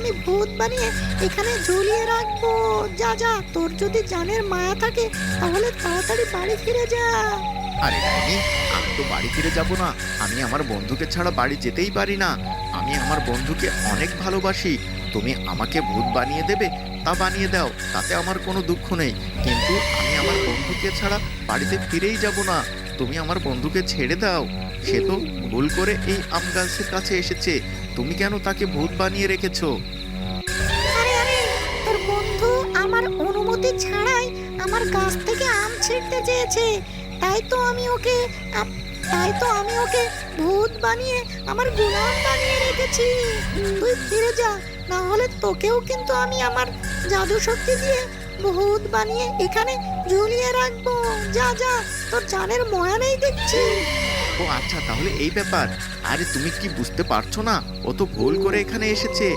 আমি ভূত বানিয়ে এখানে ঝুলিয়ে রাখবো। যা যা, তোর যদি জানের মায়া থাকে তাহলে তাড়াতাড়ি বাড়ি ফিরে যা। আরে ডাইনি, আমি তো বাড়ি ফিরে যাব না। আমি আমার বন্ধুকে ছাড়া বাড়ি যেতেই পারি না। আমি আমার বন্ধুকে অনেক ভালোবাসি। তুমি আমাকে ভূত বানিয়ে দেবে তা বানিয়ে দাও, তাতে আমার কোনো দুঃখ নেই। কিন্তু আমি আমার বন্ধুকে ছাড়া বাড়িতে ফিরেই যাব না। তুমি আমার বন্ধুকে ছেড়ে দাও। সে তো ভুল করে এই আম গাছের কাছে এসেছে। তুমি কেন তাকে ভূত বানিয়ে রেখেছো? আরে আরে, তোর বন্ধু আমার অনুমতি ছাড়াই আমার গাছ থেকে আম ছিঁড়তে চেয়েছে। তাই তো আমি ওকে আপ- তাই তো আমি ওকে ভূত বানিয়ে আমার গোলাম বানিয়ে রেখেছি। তুই ফিরে যা, না হলে তোকেও কিন্তু আমি আমার জাদু শক্তি দিয়ে ভূত বানিয়ে এখানে ঝুলিয়ে রাখবো। যা যা, তোর জানের ময়া নেই দেখছি। ও আচ্ছা, তাহলে এই ব্যাপার। আরে তুমি কি বুঝতে পারছো না? ও তো ভুল করে এখানে এসেছে।